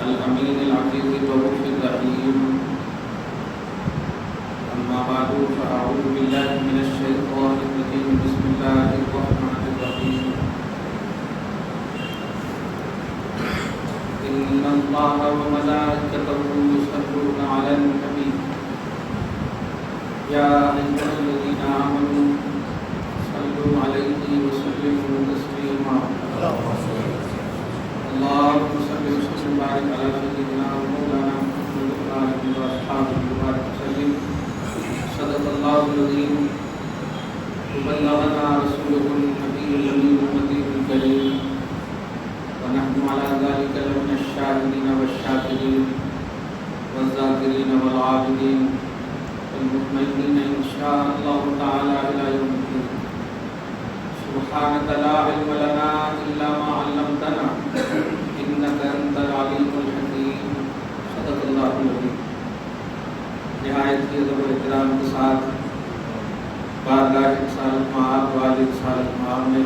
الأمين العزيز الرؤوف الرحيم. أما بعد فأعوذ بالله من الشيطان الرجيم. بسم الله الرحمن الرحيم. إن الله وملائكته يصلون على النبي يا أيها الذين آمنوا صلوا عليه وسلموا تسليما. اللهم صل وسلم وبارك على سيدنا ومولانا محمد وعلى آله وأصحابه وبارك وسلم. صدق الله العظيم وبلغنا رسوله النبي الأمين النبي الكريم ونحن على ذلك لمن الشاهدين والشاكرين والذاكرين والعابدين والمطمئنين إن شاء الله تعالى إلى يوم الدين. سبحانك لا علم لنا إلا ما علمتنا إنك أنت العليم الحكيم. صدق الله العظيم. نہایت کی ادب و احترام کے ساتھ بارگاہ رسالت مآب والد رسالت مآب میں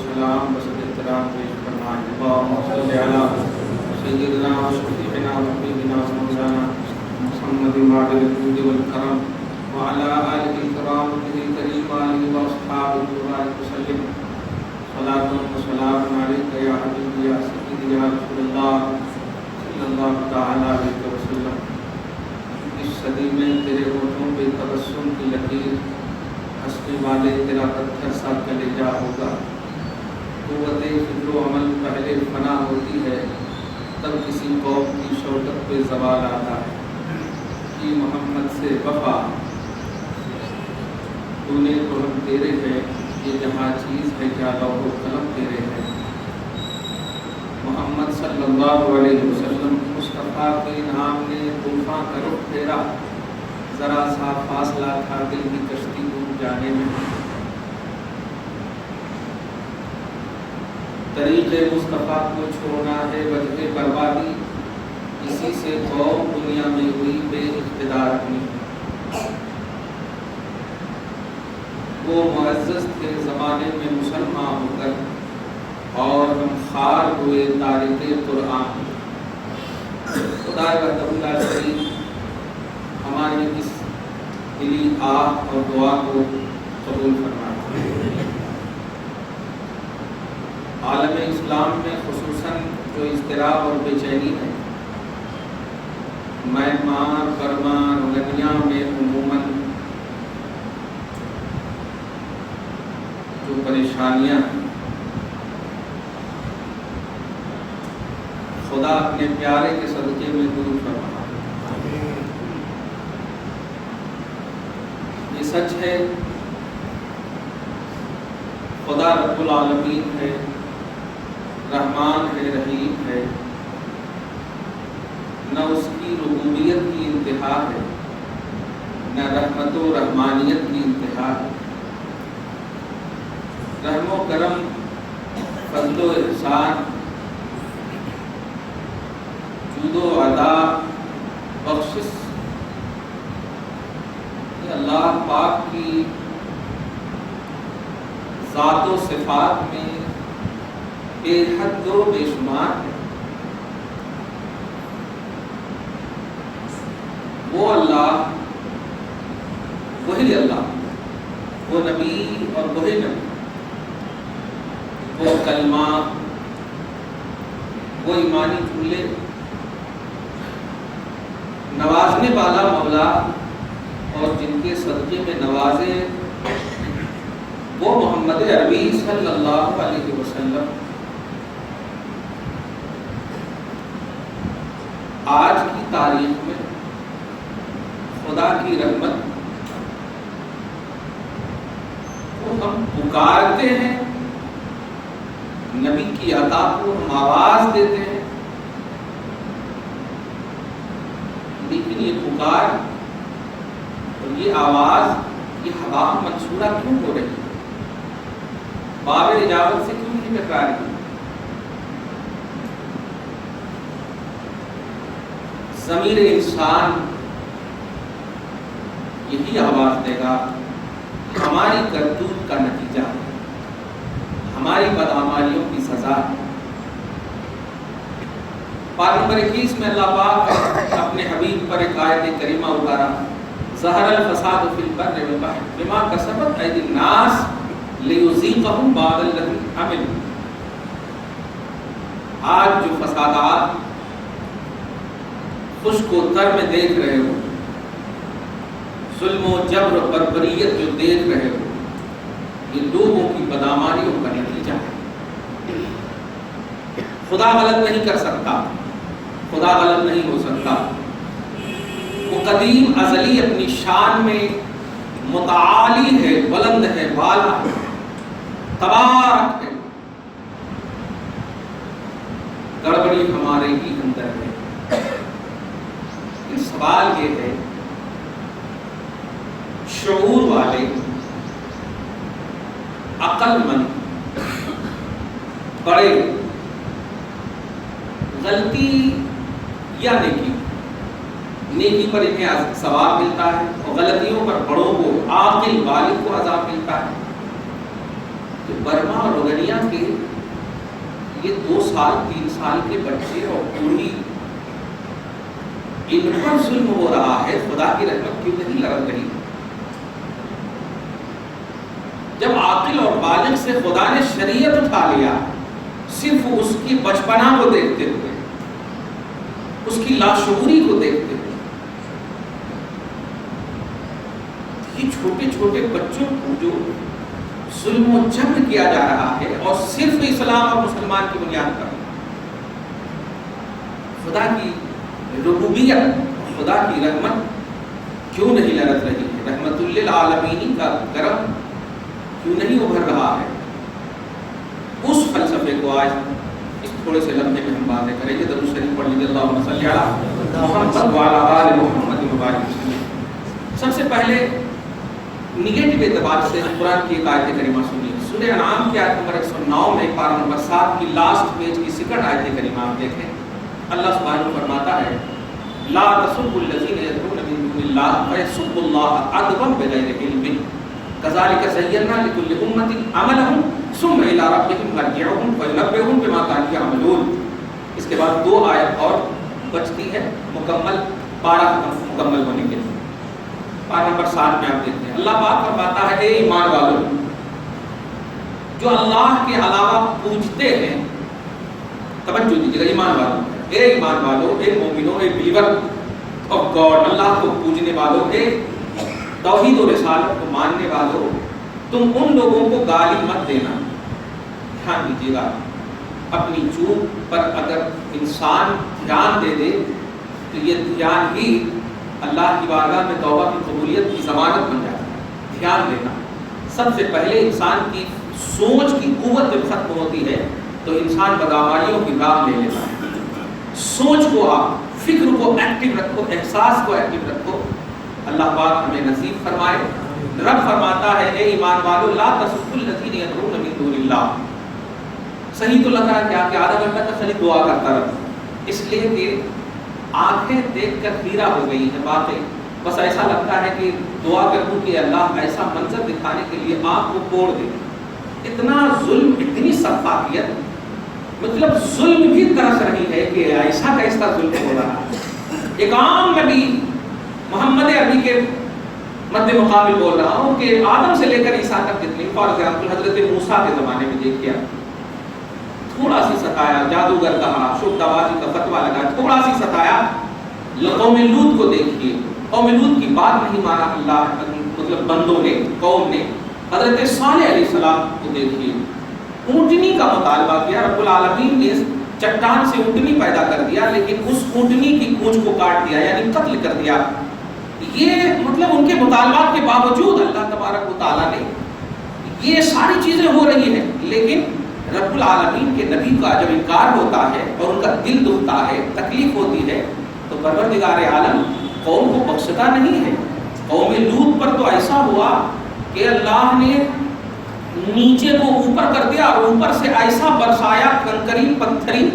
سلام بسط احترام پیش فرمائیں. اللہم صلی علی سیدنا و شفیعنا و حبیبنا و مولانا محمد معدل الجود والکرم وعلی آلہ الکرام الکریم آلہ و اصحابہ وبارک وسلم. صلاۃ و سلام علیک یا حبیبی یا سیدی یا رسول اللہ صلی اللہ تعالی علیہ وسلم. اس صدی میں تیرے ہونٹوں پہ تبسم کی لکیر ہنسنے والے تیرا پتھر سا کلیجا ہوگا. قوت فکر و عمل پہلے فنا ہوتی ہے تب کسی قوم کی شوکت پہ زوال آتا ہے. کہ محمد سے وفا تو نے تو ہم تیرے ہیں یہ جہاں چیز ہے کیا لوح و قلم تیرے ہیں. محمد صلی اللہ علیہ وسلم مصطفیٰ کے نام نے طوفان کا رخ پھیرا. ذرا سا فاصلہ تھا دل کی کشتی ڈوب جانے میں. طریق مصطفیٰ کو چھوڑنا ہے وجہ بربادی. اسی سے قوم دنیا میں ہوئی بے اقتدار ہوئی. وہ معزز تھے زمانے میں مسلمان ہو کر اور ہم خار ہوئے تارک قرآن. خدا کا تبلا شریف ہماری اس دلی آہ اور دعا کو قبول فرمائے. عالم اسلام میں خصوصاً جو اضطراب اور بے چینی ہے، میانمار برما روہنگیا میں عموماً جو پریشانیاں ہیں، خدا اپنے پیارے کے صدقے میں دور فرما. یہ سچ ہے خدا رب العالمین ہے، رحمان ہے، رحیم ہے. نہ اس کی ربوبیت کی انتہا ہے نہ رحمت و رحمانیت کی انتہا ہے. رحم و کرم، فضل و احسان، جود و عطا، بخشش، یہ اللہ پاک کی ذات و صفات میں بے حد و بے شمار ہے. وہ اللہ، وہی اللہ، وہ نبی اور وہی نبی، وہ کلمہ، وہ ایمانی جملے، نوازنے والا مولا اور جن کے صدقے میں نوازے وہ محمد عربی صلی اللہ علیہ وسلم. آج کی تاریخ میں خدا کی رحمت کو ہم پکارتے ہیں، نبی کی عطا کو ہم آواز دیتے ہیں، لیکن یہ پکار اور یہ آواز یہ ہوا منصورہ کیوں ہو رہی ہے؟ باب اجابت سے کیوں نہیں ٹکرا رہی؟ ضمیر انسان یہی آواز دے گا ہماری کرتوت کا نتیجہ، ہماری بدعمالیوں کی سزا. نمبر 21 میں اللہ پاک اپنے حبیب پر ایک آیت کریمہ اتارا، ظہر الفساد فی البر والبحر بما کسبت ایدی الناس لیذیقہم بعض الذی عملوا۔ آج جو فسادات خشک و تر میں دیکھ رہے ہو، ظلم و جبر و بربریت جو دیکھ رہے ہو، یہ لوگوں کی بدعمالیوں کا نتیجہ ہے۔ خدا غلط نہیں کر سکتا، خدا غلط نہیں ہو سکتا۔ وہ قدیم ازلی اپنی شان میں متعالی ہے، بلند ہے، بالا ہے، تبارک ہے۔ گڑبڑی ہمارے ہی اندر ہے۔ سوال یہ ہے، شعور والے، عقل مند، بڑے غلطی یا نیکی پر انہیں ثواب ملتا ہے اور غلطیوں پر بڑوں کو، عاقل والد کو عذاب ملتا ہے۔ کہ برما اور روغنیا کے یہ 2 سال 3 سال کے بچے اور بوڑھی، ان پر ظلم ہو رہا ہے، خدا کی رحمت کیوں نہیں لڑک رہی؟ جب عاقل اور بالغ سے خدا نے شریعت اٹھا لیا، صرف اس کی بچپنا کو دیکھتے ہوئے، اس کی لاشعوری کو دیکھتے ہوئے، یہ چھوٹے چھوٹے بچوں کو جو ظلم و جبر کیا جا رہا ہے، اور صرف اسلام اور مسلمان کی بنیاد پر، خدا کی ربوبیت، خدا کی رحمت کیوں نہیں لرز رہی ہے؟ رحمت للعالمین کا کرم کیوں نہیں ابھر رہا ہے؟ اس فلسفے کو آج اس تھوڑے سے لمحے میں ہم باتیں کریں گے۔ درود شریف پڑھ لیجیے، اللہم صلی علی محمد وعلی آل محمد وبارک وسلم۔ سب سے پہلے نگیٹو اعتبار سے قرآن کی ایک آیت کریمہ سنیے۔ سورہ انعام کی آیت نمبر 109 میں پارہ نمبر 7 کی لاسٹ پیج کی سیکنڈ آیت کریمہ آپ دیکھیں۔ اللہ سبحانہ فرماتا ہے، لا تسبوا الذین یدعون من دون اللہ فیسبوا اللہ عدوا بغیر علم کذالک زینا لکل امۃ عملہم ثم الی ربہم مرجعہم فینبئہم بما کانوا یعملون۔ اس کے بعد 2 آیت اور بچتی ہے مکمل پارہ مکمل ہونے کے لیے۔ پارہ نمبر 7 میں آپ دیکھتے ہیں اللہ پاک فرماتا ہے، اے ایمان والو جو اللہ کے علاوہ پوجتے ہیں، توجہ دیجیے گا، ایمان والو، اے ایمان والو، اے مومنوں، اے بلیور آف گاڈ، اللہ کو پوجنے والوں، اے توحید و رسالت کو ماننے والوں، تم ان لوگوں کو گالی مت دینا۔ دھیان دیجیے گا، اپنی چوک پر اگر انسان دھیان دے دے تو یہ دھیان ہی اللہ کی بارگاہ میں توبہ کی قبولیت کی ضمانت بن جاتا ہے۔ دھیان دینا سب سے پہلے انسان کی سوچ کی قوت جب ختم ہوتی ہے تو انسان بدعمالیوں کی راہ لے لیتا ہے۔ سوچ کو، آپ فکر کو ایکٹیو رکھو، احساس کو ایکٹیو رکھو۔ اللہ پاک ہمیں نصیب فرمائے۔ رب فرماتا ہے، اے ایمان والو لا تسبوا الذین یدعون من دون اللہ۔ صحیح تو لگ رہا ہے کیا کہ آدھا گھنٹہ تک خالی دعا کرتا رہتا، اس لیے کہ آنکھیں دیکھ کر خیرہ ہو گئی ہیں باتیں، بس ایسا لگتا ہے کہ دعا کروں کہ اللہ ایسا منظر دکھانے کے لیے آنکھ کو توڑ دے۔ اتنا ظلم، اتنی سفاکیت، مطلب ظلم بھی ترس رہی ہے کہ ایسا کیسا ظلم ہو رہا ہے۔ ایک عام نبی محمد عربی کے مد مقابل بول رہا ہوں کہ آدم سے لے کر عیسیٰ تک جتنی، فار ایگزامپل حضرت موسیٰ کے زمانے میں دیکھیا، تھوڑا سی ستایا، جادوگر کہا، شبہ بازی کا فتویٰ لگایا، تھوڑا سی ستایا۔ قوم لوط کو دیکھیے، قوم لوط کی بات نہیں مانا اللہ، مطلب بندوں نے، قوم نے۔ حضرت صالح علیہ السلام کو دیکھیے، اونٹنی کا مطالبہ کیا، رب العالمین نے چٹان سے اونٹنی پیدا کر دیا، لیکن اس اونٹنی کی پونچھ کو کاٹ دیا، یعنی قتل کر دیا۔ یہ مطلب ان کے مطالبات کے باوجود اللہ تبارک و تعالیٰ نے یہ ساری چیزیں ہو رہی ہیں، لیکن رب العالمین کے نبی کا جب انکار ہوتا ہے اور ان کا دل دکھتا ہے، تکلیف ہوتی ہے، تو پروردگار عالم قوم کو بخشتا نہیں ہے۔ قوم لوط پر تو ایسا ہوا کہ اللہ نے نیچے کو اوپر کر دیا اور اوپر سے ایسا برسایا کنکری پتھری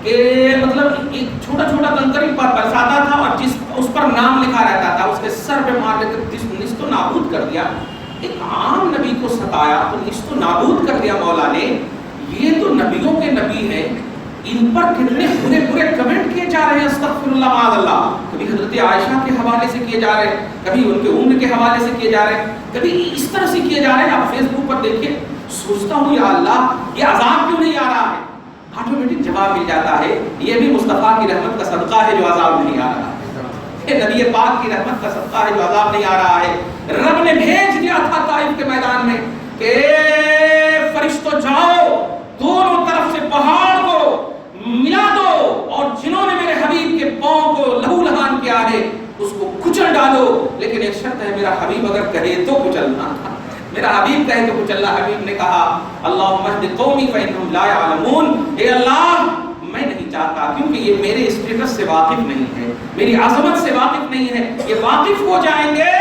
کہ مطلب ایک چھوٹا چھوٹا کنکری برساتا تھا اور جس اس پر نام لکھا رہتا تھا، اس کے سر پہ مار لے کر نیست و نابود کر دیا۔ ایک عام نبی کو ستایا تو نیست و نابود کر دیا مولا نے۔ یہ تو نبیوں کے نبی ہیں، ان پر کتنے برے برے کمنٹ کیے جا رہے ہیں، استغفراللہ معاذ اللہ. کبھی حضرت عائشہ کے حوالے سے کیے جا رہے ہیں، کبھی ان کے عمر کے حوالے سے کیے جا رہے ہیں، کبھی اس طرح سے کیے جا رہے ہیں. آپ فیس بک پر دیکھیے، سوچتا ہوں یا اللہ یہ عذاب کیوں نہیں آ رہا ہے؟ آٹومیٹک جواب مل جاتا ہے، یہ بھی مصطفیٰ کی رحمت کا صدقہ ہے جو عذاب نہیں آ رہا ہے. نبی پاک کی رحمت کا صدقہ ہے جو عذاب نہیں آ رہا ہے. رب نے بھیج دیا تھا طائف کے میدان میں کہ فرشتوں جاؤ، دونوں طرف سے پہاڑ کو ملا دو، اور جنہوں نے میرے حبیب کے پاؤں کو لہو لہان کیا ہے اس کو کچل ڈالو. لیکن ایک شرط ہے، میرا حبیب اگر کہے تو کچلنا، میرا حبیب کہے تو کچلنا. حبیب نے کہا اللہم اہد قومی فإنہم لا یعلمون، اے اللہ میں نہیں چاہتا، کیونکہ یہ میرے اسٹیٹس سے واقف نہیں ہے، میری عظمت سے واقف نہیں ہے. یہ واقف ہو جائیں گے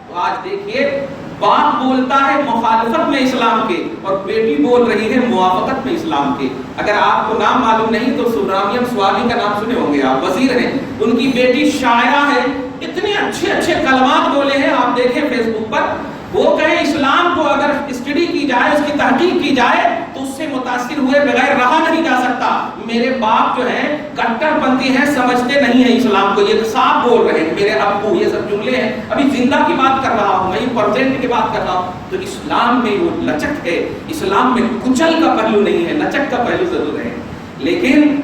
تو آج دیکھیے باپ بولتا ہے مخالفت میں اسلام کے اور بیٹی بول رہی ہے موافقت میں اسلام کے. اگر آپ کو نام معلوم نہیں تو سبرامیم سوامی کا نام سنے ہوں گے آپ، وزیر ہیں، ان کی بیٹی شاعرہ ہے، اتنے اچھے اچھے کلمات بولے ہیں آپ دیکھیں فیس بک پر. وہ کہیں اسلام کو اگر اسٹڈی کی جائے، اس کی تحقیق کی جائے تو اس سے متاثر ہوئے بغیر رہا نہیں جا سکتا. میرے باپ جو ہیں کٹر پنتھی ہیں، سمجھتے نہیں ہیں اسلام کو، یہ صاف بول رہے ہیں. میرے ابو، یہ سب جملے ہیں، ابھی زندہ کی بات کر رہا ہوں میں، پرزینٹ کی بات کر رہا ہوں. تو اسلام میں وہ لچک ہے، اسلام میں کچل کا پہلو نہیں ہے، لچک کا پہلو ضرور ہے. لیکن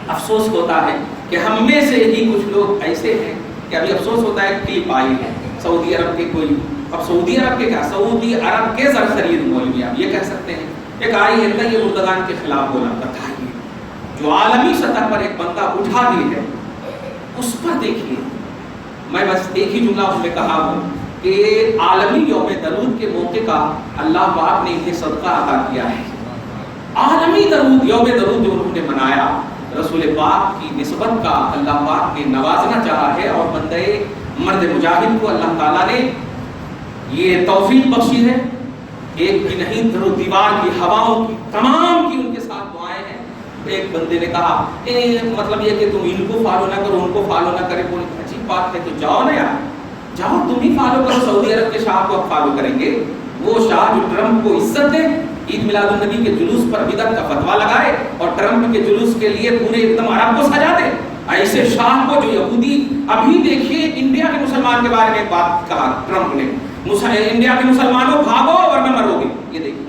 افسوس ہوتا ہے کہ ہم میں سے ہی کچھ لوگ ایسے ہیں کہ ابھی افسوس ہوتا ہے کلپ آئی ہے سعودی عرب کے، کوئی اب سعودی عرب کے کیا، سعودی عرب کے سرسرید مولوی آپ یہ کہہ سکتے ہیں، ایک آئی ہے کہ یہ مردگان کے خلاف بولا تھا، جو عالمی سطح پر ایک بندہ اٹھا دی ہے اس پر دیکھیے. میں بس ایک ہی جملہ اس میں کہا ہوں کہ عالمی یوم درود کے موقع کا اللہ پاک نے انہیں صدقہ عطا کیا ہے. عالمی درود، یوم درود جو انہوں نے منایا، رسول پاک کی نسبت کا اللہ پاک نے نوازنا چاہا ہے، اور بندے مرد مجاہد کو اللہ تعالیٰ نے یہ توفیق بخشی ہے. ایک کی نہیں در و دیوار کی ہواؤں کی تمام کی ان کے ساتھ دعائیں ہیں. ایک بندے نے کہا مطلب یہ کہ تم ان کو فالو نہ کرو، ان کو فالو نہ کرے. بولے عجیب بات ہے، تو جاؤ نا یار، جاؤ تم ہی فالو کرو. سعودی عرب کے شاہ کو اب فالو کریں گے، وہ شاہ جو ٹرمپ کو عزت دے، عید میلاد النبی کے جلوس پر بدعت کا فتویٰ لگائے اور ٹرمپ کے جلوس کے لیے پورے ایک دم عرب کو سجا دے. ایسے شاہ کو جو یہودی، ابھی دیکھیے انڈیا کے مسلمان کے بارے میں ایک بات کہا ٹرمپ نے، انڈیا کے مسلمانوں بھاگو ورنہ مرو گے. یہ دیکھیے،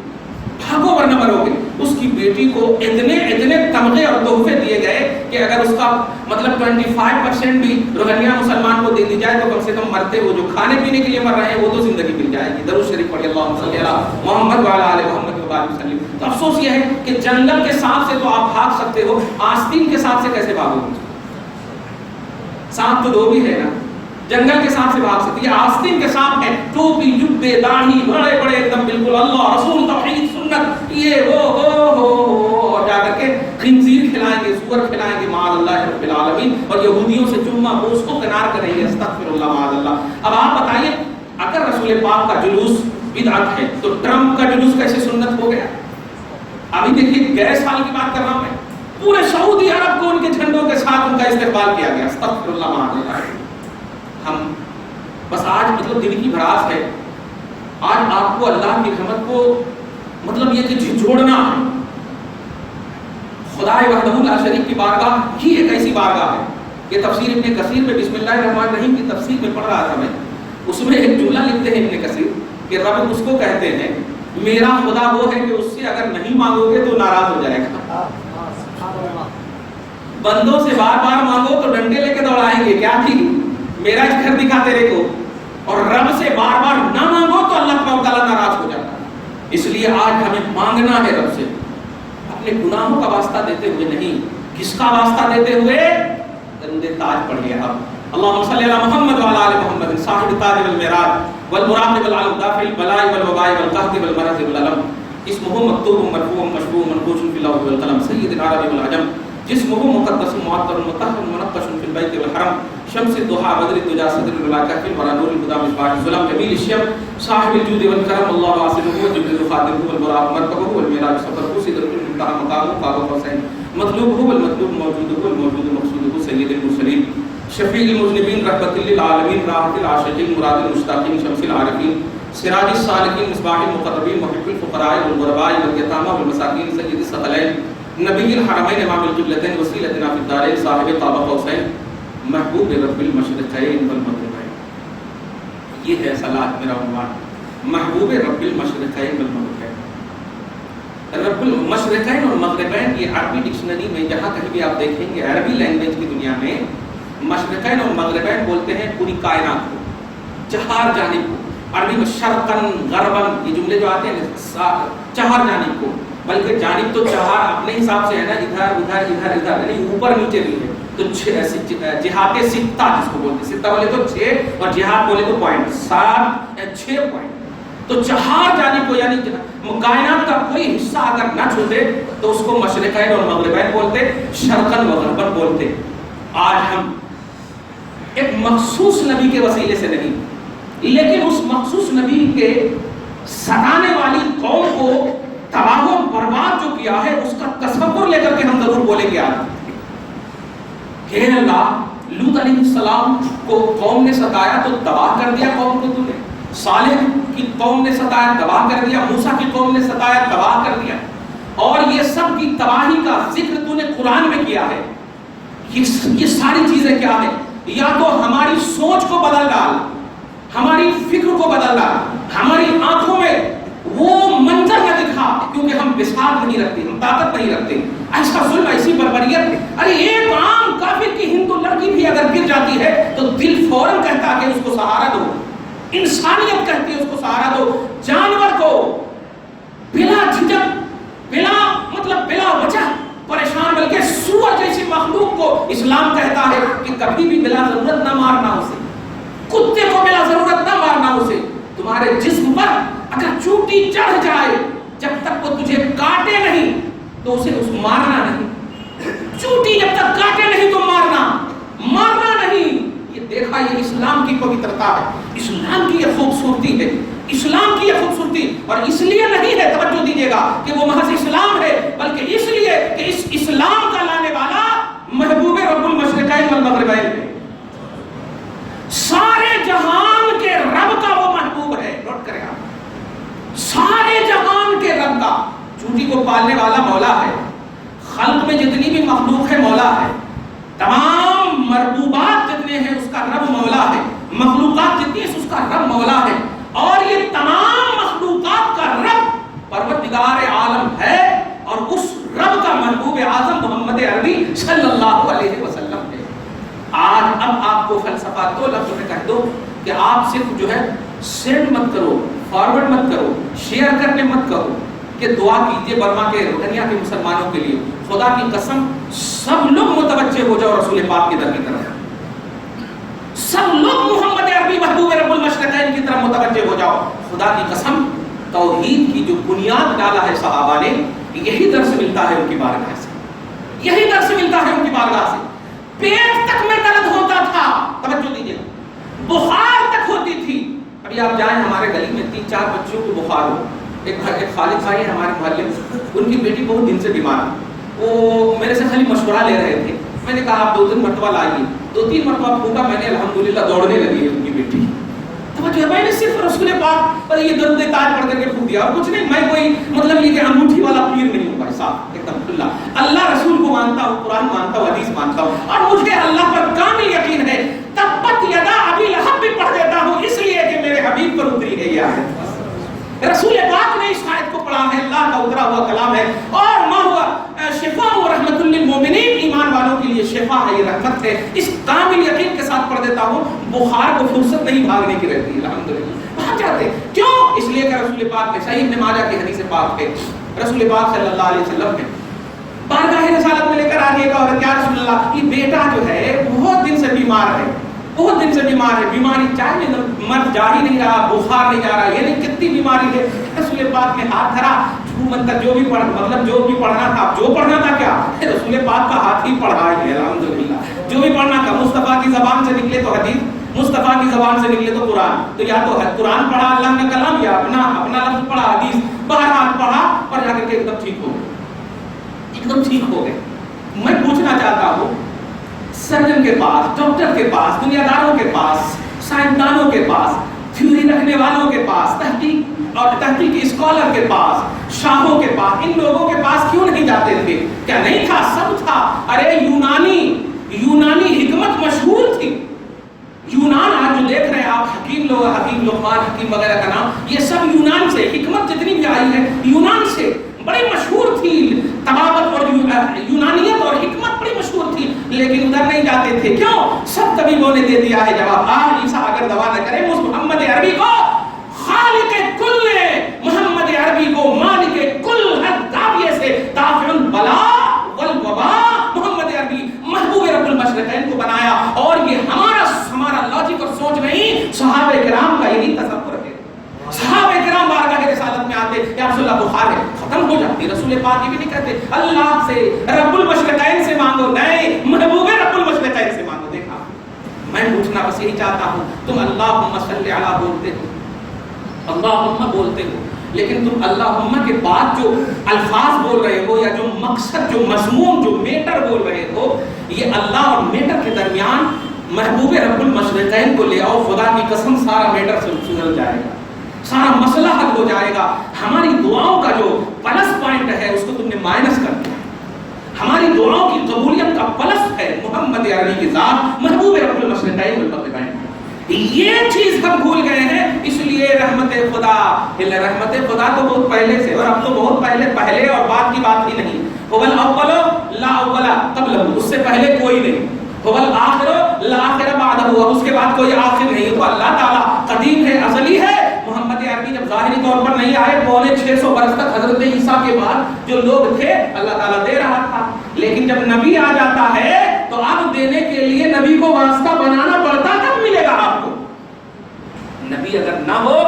بھاگو ورنہ مرو گے. اس کی بیٹی کو اتنے تمغے اور تحفے دیے گئے کہ اگر اس کا مطلب 25% بھی روہنیا مسلمان کو دے دی جائے تو کم سے کم مرتے وہ جو کھانے پینے کے لیے مر رہے ہیں وہ تو زندگی مل جائے گی. درود شریف پڑھیے اللہم صلی علی محمد وعلی آل محمد وبارک وسلم. تو افسوس یہ ہے کہ جنگل کے سانپ سے تو آپ بھاگ سکتے ہو، آستین کے سانپ سے کیسے بھاگو گے؟ سانپ تو دو بھی ہے نا، جنگل کے سانپ سے بھاگ سکتی ہے، آستین کے سانپ ہے، ٹوپی جبے داڑھی بڑے بڑے ایک دم بالکل اللہ رسول توحید سنت یہ وہ اور جا کر کے خنزیر کھلائیں گے، سور کھلائیں گے معاذ اللہ رب العالمین، اور یہودیوں سے چما بوس کو کنار کریں گے استغفر اللہ معاذ اللہ. اب آپ بتائیے اگر رسول پاک کا جلوس بدعت ہے تو ٹرمپ کا جلوس کیسے سنت ہو گیا؟ ابھی دیکھیے گئے سال کی بات کر رہا ہوں میں، پورے سعودی عرب کو ان کے جھنڈوں کے ساتھ ان کا استقبال کیا گیا استغفر اللہ معاذ اللہ. ہم بس آج مطلب دل کی بھڑاس ہے، آج آپ کو اللہ کی رحمت کو مطلب یہ کہ جھنجھوڑنا ہے. خدائے وحدہ لا شریک کی بارگاہ ہی ایک ایسی بارگاہ ہے. یہ تفسیر ابن کثیر میں بسم اللہ الرحمن الرحیم کی تفسیر میں پڑھ رہا تھا میں، اس میں ایک جملہ لکھتے ہیں ابن کثیر کہ رب اس کو کہتے ہیں میرا خدا وہ ہے کہ اس سے اگر نہیں مانگو گے تو ناراض ہو جائے گا. بندوں سے بار بار مانگو تو ڈنڈے لے کے دوڑائیں گے، کیا تھی میرا گھر دکھا تیرے کو، اور رب سے بار بار نہ مانگو تو اللہ تعالیٰ ناراض ہو جاتا ہے. اس لیے آج ہمیں مانگنا ہے رب سے، اپنے گناہوں کا واسطہ دیتے ہوئے نہیں. کس کا واسطہ دیتے ہوئے؟ درود تاج پڑھ لیا. اب اللہم صلی علی محمد وعلی آل محمد صاحب التاج والمعراج والمراقب العلم دافع البلاء والوباء والقحط والمرض والالم. اسمہ مکتوب مرفوع مشفوع منقوش فی اللوح والقلم سید العرب والعجم. جسمہ مقدس معطر مطہر منقش فی البیت والحرم. شمس الضحى بدر الدجى صدر الولا كهف الورى نور الهدى مصباح الظلام جميل الشيم صاحب الجود والكرم الله واسطه وجبريل خادمه والبراء مركبه والمعراج سفره سدرة المنتهى مقامه قاب قوسين مطلوبه والمطلوب موجوده والموجود مقصوده سيد المرسلين شفيع المذنبين رحمة للعالمين راحة العاشقين مراد المشتاقين شمس العارفين سراج السالكين مصباح المقربين محب الفقراء والغرباء واليتامى والمساكين سيد الثقلين نبی الحرمین امام القبلتین وسیلتنا فی الدارین صاحب قاب قوسین محبوب رب المشرقین والمغربین. یہ ہے صلاۃ میرا عنوان، محبوب رب المشرقین والمغربین. رب المشرقین اور مغربین یہ عربی ڈکشنری میں جہاں کہیں بھی آپ دیکھیں گے عربی لینگویج کی دنیا میں مشرقین اور مغربین بولتے ہیں پوری کائنات کو، چہار جانب کو. عربی میں شرقن غربن یہ جملے جو آتے ہیں چہار جانب کو، بلکہ جانب تو چہار اپنے حساب سے ہے نا، ادھر ادھر ادھر ادھر یعنی اوپر نیچے بھی ہے. تو جہات ستہ جس کو بولتے ہیں، ستہ بولے تو 6 اور جہات بولے تو پوائنٹ 6 پوائنٹ. تو چہار جانب کو یعنی کائنات کا کوئی حصہ اگر نہ چھوٹے تو اس کو مشرقین اور مغربین بولتے، شرقن و غربن بولتے. آج ہم ایک مخصوص نبی کے وسیلے سے نہیں لیکن اس مخصوص نبی کے ستانے والی قوم کو تباہ و برباد جو کیا ہے اس کا تصور لے کر کے ہم ضرور بولیں گے آج کہ اللہ لوط علیہ السلام کو قوم نے ستایا تو تباہ کر دیا قوم کو، تو نے صالح کی قوم نے ستایا تباہ کر دیا، موسیٰ کی قوم نے ستایا تباہ کر دیا. اور یہ سب کی تباہی کا ذکر تو نے قرآن میں کیا ہے. یہ ساری چیزیں کیا ہیں؟ یا تو ہماری سوچ کو بدل ڈال، ہماری فکر کو بدل ڈال، ہماری آنکھوں میں وہ منظر نہ دکھا کیونکہ ہم بساط نہیں رکھتے، ہم طاقت نہیں رکھتے. ایسا ظلم، ایسی بربریت، ارے ایک عام کافر کی ہندو لڑکی بھی اگر گر جاتی ہے تو دل فوراً کہتا کہ اس کو سہارا دو، انسانیت کہتی ہے اس کو سہارا دو. جانور کو بلا جھجک بلا وجہ پریشان، بلکہ سور جیسی مخلوق کو اسلام کہتا ہے کہ کبھی بھی بلا ضرورت نہ مارنا اسے، کتے کو بلا ضرورت نہ مارنا اسے. تمہارے جسم پر اگر چوٹی چڑھ جائے جب تک وہ تجھے کاٹے نہیں تو اسے مارنا نہیں. چوٹی جب تک کاٹے نہیں تو مارنا نہیں. یہ دیکھا، یہ اسلام کی پوترتا ہے، اسلام کی یہ خوبصورتی ہے، اسلام کی یہ خوبصورتی. اور اس لیے نہیں ہے، توجہ دیجیے گا، کہ وہ محض اسلام ہے، بلکہ اس لیے کہ اس اسلام کا لانے والا محبوب رب المشرقین والمغربین ہے. سارے جہان کے رب کا وہ محبوب ہے. نوٹ کریں آپ، سارے جہان کے رب کا. چونٹی کو پالنے والا مولا ہے، خلق میں جتنی بھی مخلوق ہے مولا ہے، تمام مربوبات جتنے ہیں اس کا رب مولا ہے، مخلوقات جتنی ہے اس کا رب مولا ہے. اور یہ تمام مخلوقات کا رب پروردگار عالم ہے، اور اس رب کا محبوب اعظم محمد عربی صلی اللہ علیہ وسلم ہے. آج اب آپ کو فلسفہ دو لفظوں میں کہہ دو کہ آپ صرف جو ہے سینڈ مت کرو، فارورڈ مت کرو، شیئر کرنے مت کرو کہ دعا کیجئے برما کے روہنیا کے مسلمانوں کے لیے. خدا کی قسم سب لوگ متوجہ ہو جاؤ رسول پاک کی در کی طرف، سب لوگ محمد عربی محبوب رب المشرقین کی طرف متوجہ ہو جاؤ. خدا کی قسم توحید کی جو بنیاد ڈالا ہے صحابہ نے، یہی درس ملتا ہے ان کی بارگاہ سے، یہی درس ملتا ہے ان کی بارگاہ سے. پیٹ تک میں درد ہوتا تھا، توجہ دیجیے، بخار تک ہوتی تھی. ابھی آپ جائیں ہمارے گلی میں 3-4 بچوں کو بخار ہو. ایک خالد بھائی ہیں ہمارے محلے میں، ان کی بیٹی بہت دن سے بیمار ہے. وہ میرے سے خالی مشورہ لے رہے تھے. میں نے کہا آپ 2-3 مرتبہ لائیے. 2-3 مرتبہ پھوٹا، میں نے الحمدللہ دوڑنے لگی ہے ان کی بیٹی. تو میں نے صرف رسول پاک پر یہ درود تاج پڑھ کر کے پھوٹ دیا، اور کچھ نہیں. میں کوئی مطلب یہ کہ انگوٹھی والا پیر نہیں ہوں بھائی صاحب، ایک دم کھلا. اللہ رسول کو مانتا ہوں، قرآن مانتا ہوں، حدیث مانتا ہوں، اور مجھے اللہ پر کامل یقین ہے. تبت یدا ابی لہب بھی پڑھ دیتا ہوں اس لیے کہ میرے حبیب پر اتری ہے یہ آیت. رسول پاک نے اس آیت کو پڑھا ہے، اللہ کا اترا ہوا کلام ہے. اور ما ہوا شفاء و رحمت للمؤمنین، ایمان والوں کے لیے شفا ہے، یہ رحمت ہے. اس کامل یقین کے ساتھ پڑھ دیتا ہوں. بخار کو فرصت نہیں بھاگنے کی رہتی، الحمدللہ بھاگ جاتے. کیوں؟ اس لیے کہ رسول پاک نے، صحیح ابن ماجہ کی حدیث پاک ہے، رسول پاک صلی اللہ علیہ وسلم نے بارگاہ رسالت میں لے کر آگے کا عورت، یا رسول اللہ یہ بیٹا جو ہے بہت دن سے بیمار ہے، بہت دن سے بیمار ہے. بیماری چاہے مرد جا ہی نہیں رہا، بخار نہیں جا رہا، یہ نہیں کتنی بیماری ہے. رسول پاک نے ہاتھ دھرا، منتر جو بھی پڑھنا تھا، جو پڑھنا تھا کیا، رسول پاک کا ہاتھ ہی پڑھا ہے الحمدللہ. جو بھی پڑھنا تھا، مصطفیٰ کی زبان سے نکلے تو حدیث، مصطفیٰ کی زبان سے نکلے تو قرآن. تو یا تو قرآن پڑھا اللہ کا کلام، یا اپنا لفظ پڑھا حدیث. بہرحال پڑھا اور جا کر کے ایک دم ٹھیک ہو گئے، ایک دم ٹھیک ہو گئے. میں پوچھنا چاہتا ہوں، سرجن کے پاس، ڈاکٹر کے پاس، دنیا داروں کے پاس، سائنسدانوں کے پاس، تھیوری رکھنے والوں کے پاس، تحقیق اور تحقیق اسکالر کے پاس، شاہوں کے پاس، ان لوگوں کے پاس کیوں نہیں جاتے تھے؟ کیا نہیں تھا؟ سب تھا۔ ارے یونانی حکمت مشہور تھی۔ یونان آج جو دیکھ رہے ہیں آپ، حکیم لوگ، حکیم لقمان حکیم وغیرہ کا نام، یہ سب یونان سے، حکمت جتنی بھی آئی ہے یونان سے، بڑی مشہور تھی طبابت اور یونانیت اور حکمت بڑی مشہور تھی، لیکن ادھر نہیں جاتے تھے۔ کیوں؟ سب طبیبوں نے دے دیا ہے جواب۔ آج عیسیٰ اگر دوا نہ کرے اس محمد عربی کو، خالق کل نے محمد عربی کو مالک کل دافع سے دافع البلا والوبا محمد عربی محبوب رب المشرقین کو بنایا، اور یہ ہمارا لاجک اور سوچ نہیں، صحابہ کرام کا یہی تصور ہے۔ صحابہ کرام بارگاہ رسالت میں آتے، یا رسول اللہ بخار ہے، ختم ہو جاتی، رسول پاک یہ بھی نہیں کہتے اللہ سے رب المشرقین سے مانگو، نہیں، محبوب رب المشرقین سے مانگو۔ دیکھا، میں پوچھنا بس یہی چاہتا ہوں، تم اللہم صلی علی بولتے ہو، اللہم بولتے ہو، لیکن تم اللہم کے بعد جو الفاظ بول رہے ہو، یا جو مقصد، جو مضمون، جو میٹر بول رہے ہو، یہ اللہ اور میٹر کے درمیان محبوب رب المشرقین کو لے آؤ، خدا کی قسم سارا میٹر سلجھ جائے گا، سارا مسئلہ حل ہو جائے گا۔ ہماری دعاؤں کا جو پلس پوائنٹ ہے اس کو تم نے مائنس کر دیا۔ ہماری دعاؤں کی قبولیت کا پلس ہے محمد عربی کی ذات، محبوب رب المشرقین والمغربین۔ یہ چیز ہم بھول گئے ہیں، اس لیے رحمت خدا تو بہت پہلے سے، اور اب تو بہت پہلے اور بعد کی بات ہی نہیں۔ هو الاول لا اول قبلہ، اس سے پہلے کوئی نہیں۔ هو الآخر لا آخر بعدہ، اس کے بعد کوئی آخر نہیں۔ تو اللہ تعالیٰ قدیم ہے، ازلی ہے۔ محمد عربی جب ظاہری طور پر نہیں آئے، 650 برس تک حضرت عیسیٰ کے بعد جو لوگ تھے اللہ تعالیٰ دے رہا تھا، لیکن جب نبی آ جاتا ہے تو اب دینے کے لیے نبی کو واسطہ بنانا پڑتا، تب ملے گا آپ کو۔ نبی اگر نہ ہو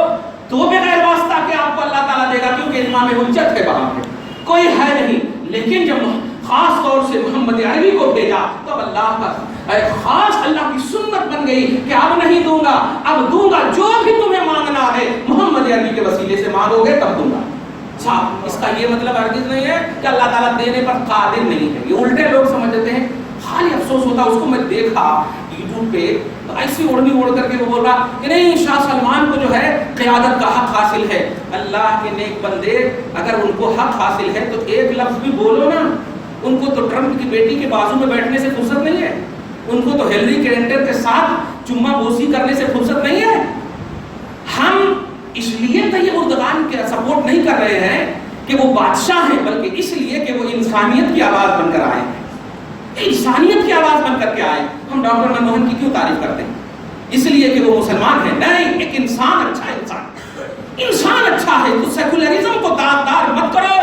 تو بغیر واسطہ کے آپ کو اللہ تعالیٰ دے گا، کیونکہ امام حجت ہے وہاں پہ، کوئی ہے نہیں۔ لیکن جب خاص طور سے محمد عربی کو بھیجا تو اللہ کا خاص اللہ کی سنت بن گئی کہ اب نہیں دوں گا، اب دوں گا، جو بھی تمہیں مانگنا ہے محمد عربی کے وسیلے سے مانگو گے تب دوں گا۔ صاحب اس کا یہ مطلب ہرگز نہیں ہے کہ اللہ تعالیٰ دینے پر قادر نہیں ہے، یہ الٹے لوگ سمجھتے ہیں۔ خالی افسوس ہوتا، اس کو میں دیکھا یوٹیوب پہ ایسی اوڑھنی اوڑھ کر کے وہ بول رہا کہ نہیں شاہ سلمان کو جو ہے قیادت کا حق حاصل ہے۔ اللہ کے نیک بندے، اگر ان کو حق حاصل ہے تو ایک لفظ بھی بولو نا۔ ان کو تو ٹرمپ کی بیٹی کے بازو میں بیٹھنے سے فرصت نہیں ہے، ان کو تو ہیلری کلنٹن کے ساتھ چما بوسی کرنے سے فرصت نہیں ہے۔ ہم اس لیے طیب اردگان کے سپورٹ نہیں کر رہے ہیں کہ وہ بادشاہ ہیں، بلکہ اس لیے کہ وہ انسانیت کی آواز بن کر آئے ہیں، انسانیت کی آواز بن کر کے آئے۔ ہم ڈاکٹر منموہن کی کیوں تعریف کرتے ہیں؟ اس لیے کہ وہ مسلمان ہیں؟ نہیں، ایک انسان اچھا انسان اچھا ہے۔ تو سیکولرزم کو داغدار مت کرو،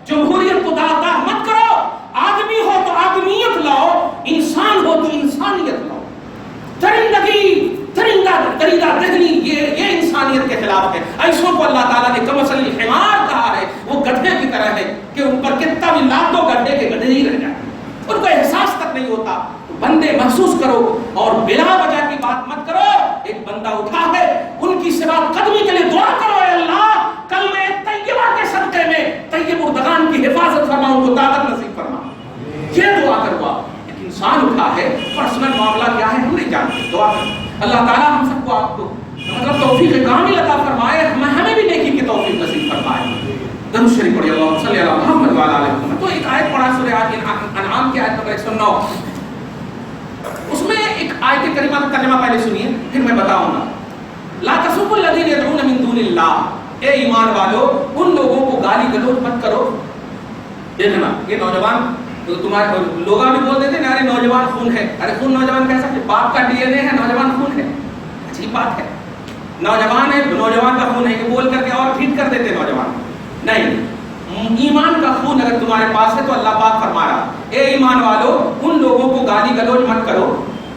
جمہوریت کو داغدار مت کرو۔ آدمی ہو تو آدمیت لاؤ، انسان ہو تو انسانیت لاؤ۔ درندہ دہنی یہ انسانیت کے خلاف ہے۔ ایسوں کو اللہ تعالیٰ نے کمثل الحمار کہا ہے، وہ گدھے کی طرح ہے کہ ان پر کتنا بھی لاد دو گدھے کے گدھے ہی رہ جائیں، ان کو احساس تک نہیں ہوتا۔ بندے محسوس کرو اور بلا وجہ کی بات مت کرو۔ ایک بندہ اٹھا ہے، ان کی سوا قدمی کے لیے دعا کرو، اے اللہ کلمہ طیبہ کے صدقے میں طیب اردگان کی حفاظت فرما، ان کو طاقت نصیب فرما، یہ دعا کروا۔ ایک انسان اٹھا ہے، پرسنل معاملہ کیا ہے ہم نہیں جانتے، دعا کرو اللہ تعالیٰ ہم سب کو، آپ کو مطلب توفیق کامل عطا فرمائے، ہمیں بھی نیکی کی توفیق نصیب فرمائے۔ درود شریف پڑھیے، اللہم صلی علی محمد وعلی آل محمد۔ تو ایک آیت پڑھا سورہ انعام کی آیت نمبر 109، اس میں ایک آیت کریمہ کا ترجمہ پہلے سنیے پھر میں بتاؤں گا۔ لا تسبوا الذین یدعون من دون اللہ، اے ایمان والو ان لوگوں کو گالی گلوچ مت کرو۔ دیکھنا یہ نوجوان تو تمہارے لوگ بھی بول دیتے ہیں ارے نوجوان خون ہے، ارے خون نوجوان کہہ سکتے، باپ کا ڈی این اے ہے، نوجوان خون ہے، اچھی بات ہے، نوجوان ہے، نوجوان کا خون ہے، یہ بول کر کے اور ٹھیک کر دیتے نوجوان۔ نہیں، ایمان کا خون اگر تمہارے پاس ہے تو اللہ پاک فرما رہا اے ایمان والو ان لوگوں کو گالی گلوچ مت کرو،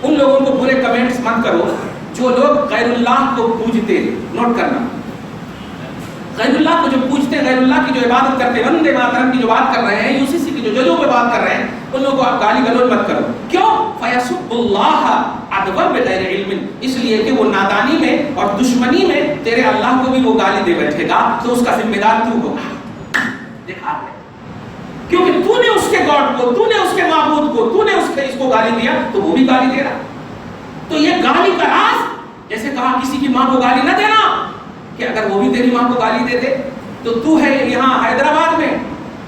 ان لوگوں کو برے کمنٹس مت کرو جو لوگ غیر اللہ کو پوجتے۔ نوٹ کرنا، غیر اللہ کو جو پوجتے ہیں، غیر اللہ کی جو عبادت کرتے ہیں، وندے ماترم کی جو بات کر رہے ہیں، یو سی سی کی جو ججوں پہ بات کر رہے ہیں، ان لوگوں کو آپ گالی گلوچ مت کرو۔ کیوں؟ فَيَسُبُّ اللَّهَ عَدْوًا بِغَيْرِ عِلْمٍ، اس لیے کہ وہ نادانی میں اور دشمنی میں تیرے اللہ کو بھی وہ گالی دے بیٹھے گا، تو اس کا ذمہ دار تو ہوگا۔ دیکھا ہے، کیونکہ تو نے اس کے گاڈ کو، تو نے اس کے معبود کو، تو نے اس کو گالی دیا تو وہ بھی گالی دے رہا۔ تو یہ گالی کا راز، جیسے کہا کسی کی ماں کو گالی نہ دینا، کہ اگر وہ بھی تیری ماں کو گالی دے دے تو تو ہے یہاں حیدرآباد میں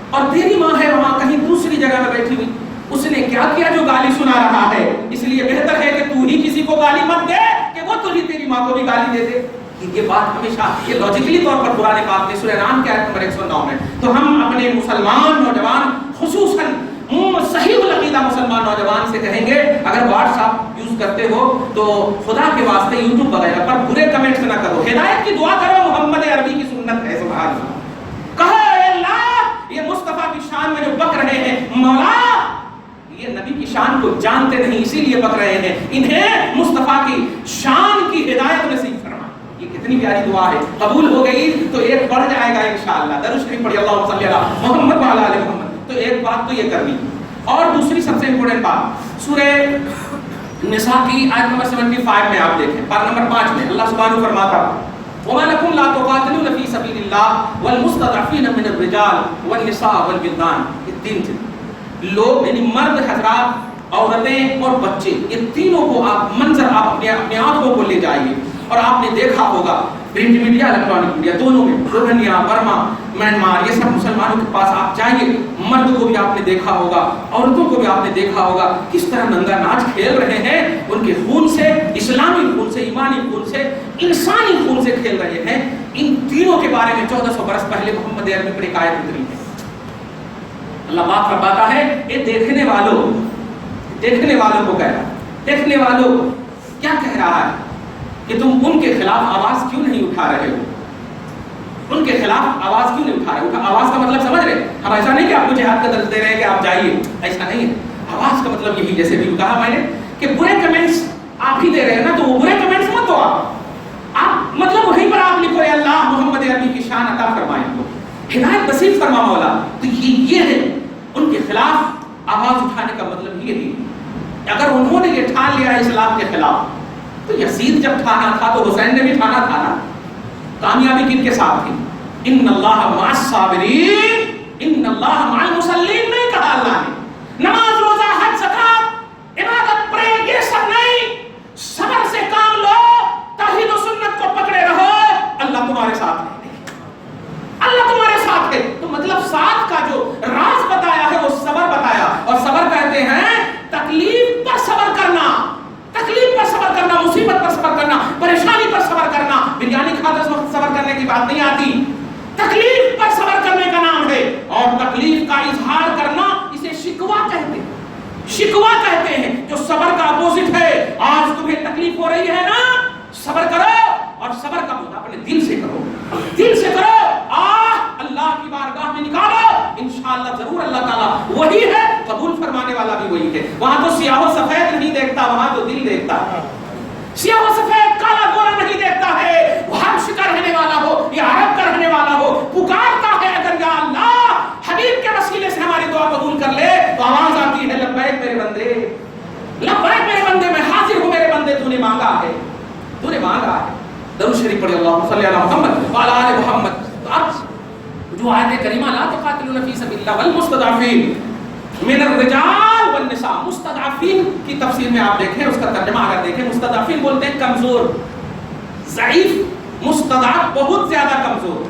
اور تیری ماں ہے وہاں کہیں دوسری جگہ میں بیٹھی ہوئی، اس نے کیا کیا جو گالی سنا رہا ہے؟ اس لیے بہتر ہے کہ تو ہی کسی کو گالی مت دے کہ وہ تجھے تیری ماں کو بھی گالی دے دے۔ یہ بات ہمیشہ یہ لاجیکلی طور پر قرآن پاک میں سورہ نام کے آیت نمبر 109 میں، تو ہم اپنے مسلمان نوجوان خصوصاً صحیح العقیدہ مسلمان نوجوان سے کہیں گے اگر واٹس ایپ یوز کرتے ہو تو خدا کے واسطے یوٹیوب وغیرہ پر برے کمنٹس نہ کرو، ہدایت کی دعا کرو، محمد عربی کی سنت ہے، سبحان اللہ۔ کہو اے اللہ یہ مصطفیٰ کی شان میں جو بک رہے ہیں مولا یہ نبی کی شان کو جانتے نہیں اسی لیے بک رہے ہیں، انہیں مصطفیٰ کی شان کی ہدایت نصیب فرما۔ یہ کتنی پیاری دعا ہے، قبول ہو گئی تو ایک بڑھ جائے گا انشاءاللہ۔ درود شریف پڑھی اللہم صلی علی محمد وعلی آل محمد۔ تو ایک بات تو یہ کرنی، اور دوسری سب سے امپورٹنٹ بات سورہ نساء کی آیت نمبر 75 میں آپ دیکھیں، پارہ نمبر 5 میں اللہ سبحانہ فرماتا وَمَا لَكُمْ لَا تُقَاتِلُونَ فِي سَبِيلِ اللَّهِ وَالْمُسْتَضْعَفِينَ مِنَ الرِّجَالِ وَالنِّسَاءِ وَالْوِلْدَانِ۔ یہ تین چیز لوگ یعنی مرد حضرات، عورتیں اور بچے، یہ تینوں کو آپ منظر آپ اپنے آنکھوں کو لے جائیے، اور آپ نے دیکھا ہوگا پرنٹ میڈیا الیکٹرانک میڈیا دونوں میں، روہنیا برما میانمار یہ سب مسلمانوں کے پاس آپ جائیے، مرد کو بھی آپ نے دیکھا ہوگا عورتوں کو بھی آپ نے دیکھا ہوگا کس طرح ننگا ناچ کھیل رہے ہیں، ان کے خون سے، اسلامی خون سے، ایمانی خون سے، انسانی خون سے کھیل رہے ہیں۔ ان تینوں کے بارے میں 1400 برس پہلے محمد عربی پر ایک آیت اتری ہے۔ اللہ پاک فرماتا ہے یہ دیکھنے والوں کو کہہ رہا ہے، دیکھنے والوں کیا کہہ رہا ہے کہ تم ان کے خلاف آواز کیوں نہیں اٹھا رہے ہو؟ ان کے خلاف آواز کیوں نہیں اٹھا رہے ہو؟ آواز کا مطلب سمجھ رہے؟ ہم ایسا نہیں کہ آپ کو جہاد کا درس دے رہے ہیں کہ آپ جائیے، ایسا نہیں ہے۔ آواز کا مطلب یہی، جیسے بھی کہا میں نے کہ برے کمنٹس آپ ہی دے رہے ہیں نا، تو وہ برے کمنٹس مت دو، آپ مطلب وہیں پر آپ لکھو اے اللہ محمد عربی کی شان عطا فرمائے، ہدایت نصیب فرما مولا۔ تو یہ ہے ان کے خلاف آواز اٹھانے کا مطلب یہی۔ اگر انہوں نے یہ ٹھان لیا اسلام کے خلاف تو یزید جب ٹھانا تھا تو حسین نے بھی ٹھانا تھا نا۔ کامیابی کن کے ساتھ تھی؟ ان اللہ مع الصابرین، ان اللہ مع المصلین نہیں کہا اللہ نے۔ نماز روزہ حج زکات عبادت پرے یہ سب نہیں، صبر سے کام لو، توحید و سنت کو پکڑے رہو، اللہ تمہارے ساتھ ہے، اللہ تمہارے ساتھ ہے۔ تو مطلب ساتھ کا جو راز بتایا ہے وہ صبر بتایا، اور صبر کہتے ہیں تکلیف پر صبر کرنا، تکلیف پر صبر کرنا، مصیبت پر صبر کرنا، پریشانی پر صبر کرنا۔ بریانی کھاتے وقت صبر کرنے کی بات نہیں آتی، تکلیف پر صبر کرنے کا نام ہے، اور تکلیف کا اظہار کرنا اسے شکوہ کہتے ہیں، شکوہ کہتے ہیں، جو صبر کا اپوزٹ ہے۔ آج تمہیں تکلیف ہو رہی ہے نا، صبر کرو، اور صبر کا مطلب اپنے دل سے کرو، دل سے کرو، اللہ کی بارگاہ میں نکالو، انشاءاللہ ضرور اللہ تعالیٰ وہی ہے، قبول فرمانے والا بھی وہی ہے۔ وہاں تو سیاہ و سفید نہیں دیکھتا، وہاں تو دل دیکھتا ہے۔ سیاہ و سفید کالا گورا نہیں دیکھتا ہے، وہ حبش کا رہنے والا ہو یا عرب کا رہنے والا ہو، پکارتا ہے اگر یا اللہ حبیب کے وسیلے سے ہماری دعا قبول کر لے، تو آواز آتی ہے لبیک میرے بندے، لبیک میرے بندے، میں حاضر ہوں میرے بندے، تو نے مانگا ہے، تو نے مانگا ہے۔ درود شریف پڑھی اللہم صلی علی محمد وعلی آل محمد۔ تو اب جو آیت کریمہ لا تقاتلون فی سبیل اللہ والمستضعفین من الرجال والنساء، مستضعفین کی تفسیر میں آپ دیکھیں، اس کا ترجمہ اگر دیکھیں، مستضعفین بولتے ہیں کمزور، ضعیف، مستضعف بہت زیادہ کمزور۔